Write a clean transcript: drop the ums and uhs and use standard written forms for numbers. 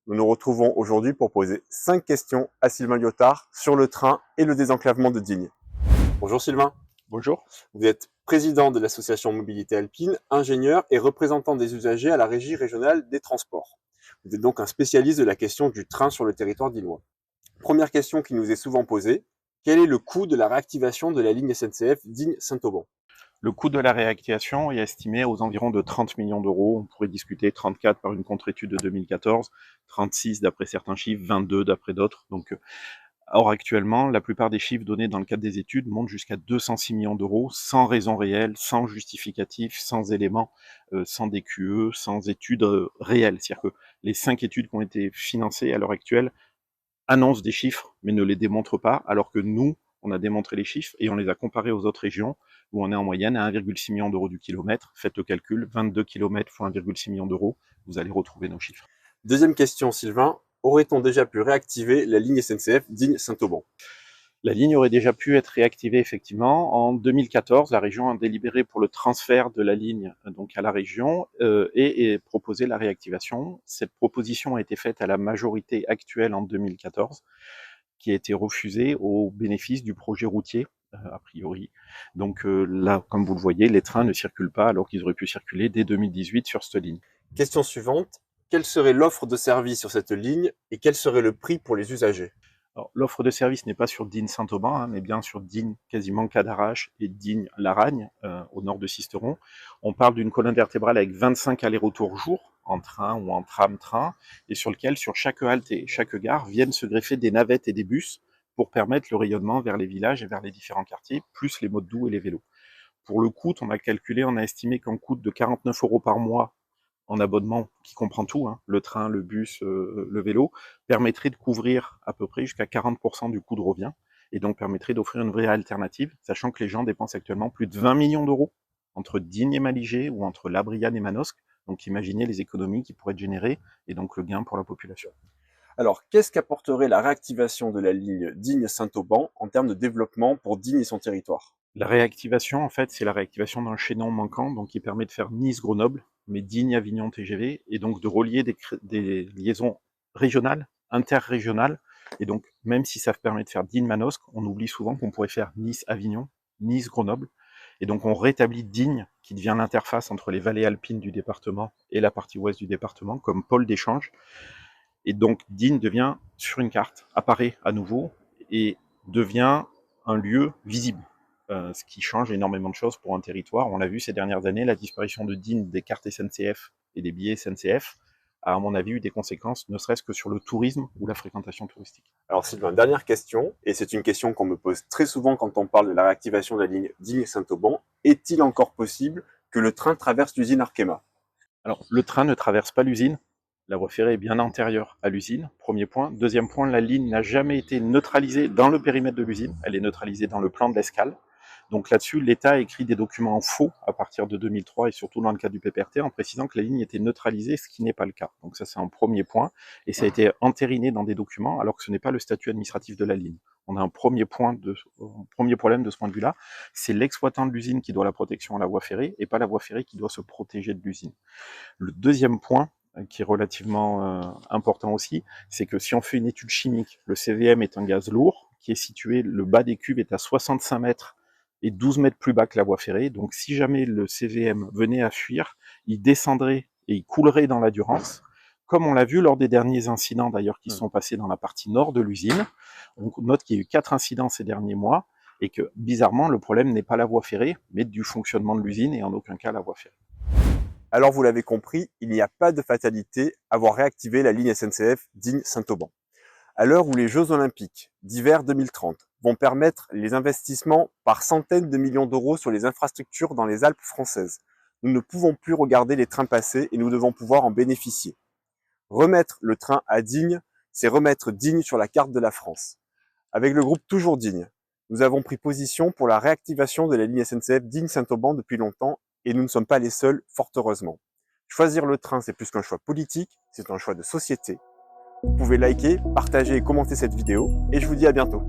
Nous nous retrouvons aujourd'hui pour poser 5 questions à Sylvain Lyotard sur le train et le désenclavement de Digne. Bonjour Sylvain. Bonjour. Vous êtes président de l'association Mobilité Alpine, ingénieur et représentant des usagers à la Régie régionale des transports. Vous êtes donc un spécialiste de la question du train sur le territoire dinois. Première question qui nous est souvent posée, quel est le coût de la réactivation de la ligne SNCF Digne-Saint-Auban ? Le coût de la réactivation est estimé aux environs de 30 millions d'euros. On pourrait discuter 34 par une contre-étude de 2014, 36 d'après certains chiffres, 22 d'après d'autres. Donc, or actuellement, la plupart des chiffres donnés dans le cadre des études montent jusqu'à 206 millions d'euros, sans raison réelle, sans justificatif, sans éléments, sans DQE, sans études réelles. C'est-à-dire que les 5 études qui ont été financées à l'heure actuelle annoncent des chiffres, mais ne les démontrent pas, alors que nous, on a démontré les chiffres et on les a comparés aux autres régions, où on est en moyenne à 1,6 million d'euros du kilomètre. Faites le calcul, 22 km fois 1,6 million d'euros, vous allez retrouver nos chiffres. Deuxième question, Sylvain. Aurait-on déjà pu réactiver la ligne SNCF Digne-Saint-Auban ? La ligne aurait déjà pu être réactivée effectivement. En 2014, la région a délibéré pour le transfert de la ligne donc à la région et proposé la réactivation. Cette proposition a été faite à la majorité actuelle en 2014, qui a été refusée au bénéfice du projet routier, a priori. Donc là, comme vous le voyez, les trains ne circulent pas alors qu'ils auraient pu circuler dès 2018 sur cette ligne. Question suivante. Quelle serait l'offre de service sur cette ligne et quel serait le prix pour les usagers ? L'offre de service n'est pas sur Digne-Saint-Auban, mais bien sur Digne, quasiment Cadarache et Digne-Laragne, au nord de Sisteron. On parle d'une colonne vertébrale avec 25 allers-retours jour, en train ou en tram-train, et sur lequel, sur chaque halte et chaque gare, viennent se greffer des navettes et des bus pour permettre le rayonnement vers les villages et vers les différents quartiers, plus les modes doux et les vélos. Pour le coût, on a estimé qu'un coût de 49 € par mois en abonnement qui comprend tout, le train, le bus, le vélo, permettrait de couvrir à peu près jusqu'à 40% du coût de revient, et donc permettrait d'offrir une vraie alternative, sachant que les gens dépensent actuellement plus de 20 millions d'euros entre Digne et Malijai ou entre La Brianne et Manosque. Donc imaginez les économies qui pourraient être générées et donc le gain pour la population. Alors, qu'est-ce qu'apporterait la réactivation de la ligne Digne-Saint-Auban en termes de développement pour Digne et son territoire ? La réactivation, en fait, c'est la réactivation d'un chaînon manquant, donc qui permet de faire Nice-Grenoble, mais Digne-Avignon TGV, et donc de relier des liaisons régionales, interrégionales, et donc même si ça permet de faire Digne-Manosque, on oublie souvent qu'on pourrait faire Nice-Avignon, Nice-Grenoble, et donc on rétablit Digne, qui devient l'interface entre les vallées alpines du département et la partie ouest du département, comme pôle d'échange, et donc Digne devient, sur une carte, apparaît à nouveau, et devient un lieu visible. Ce qui change énormément de choses pour un territoire. On l'a vu ces dernières années, la disparition de Digne des cartes SNCF et des billets SNCF a, à mon avis, eu des conséquences, ne serait-ce que sur le tourisme ou la fréquentation touristique. Alors Sylvain, dernière question, et c'est une question qu'on me pose très souvent quand on parle de la réactivation de la ligne Digne-Saint-Auban. Est-il encore possible que le train traverse l'usine Arkema ? Alors, le train ne traverse pas l'usine. La voie ferrée est bien antérieure à l'usine, premier point. Deuxième point, la ligne n'a jamais été neutralisée dans le périmètre de l'usine. Elle est neutralisée dans le plan de l'escale. Donc là-dessus, l'État a écrit des documents faux à partir de 2003 et surtout dans le cadre du PPRT en précisant que la ligne était neutralisée, ce qui n'est pas le cas. Donc ça, c'est un premier point. Et ça a été entériné dans des documents alors que ce n'est pas le statut administratif de la ligne. On a un premier problème de ce point de vue-là. C'est l'exploitant de l'usine qui doit la protection à la voie ferrée et pas la voie ferrée qui doit se protéger de l'usine. Le deuxième point, qui est relativement important aussi, c'est que si on fait une étude chimique, le CVM est un gaz lourd qui est situé, le bas des cuves est à 65 mètres et 12 mètres plus bas que la voie ferrée. Donc si jamais le CVM venait à fuir, il descendrait et il coulerait dans la Durance, comme on l'a vu lors des derniers incidents d'ailleurs qui sont passés dans la partie nord de l'usine. On note qu'il y a eu 4 incidents ces derniers mois et que bizarrement le problème n'est pas la voie ferrée, mais du fonctionnement de l'usine et en aucun cas la voie ferrée. Alors vous l'avez compris, il n'y a pas de fatalité à voir réactiver la ligne SNCF Digne-Saint-Auban. À l'heure où les Jeux Olympiques d'hiver 2030 vont permettre les investissements par centaines de millions d'euros sur les infrastructures dans les Alpes françaises, nous ne pouvons plus regarder les trains passer et nous devons pouvoir en bénéficier. Remettre le train à Digne, c'est remettre Digne sur la carte de la France. Avec le groupe Toujours Digne, nous avons pris position pour la réactivation de la ligne SNCF Digne-Saint-Auban depuis longtemps et nous ne sommes pas les seuls, fort heureusement. Choisir le train, c'est plus qu'un choix politique, c'est un choix de société. Vous pouvez liker, partager et commenter cette vidéo et je vous dis à bientôt.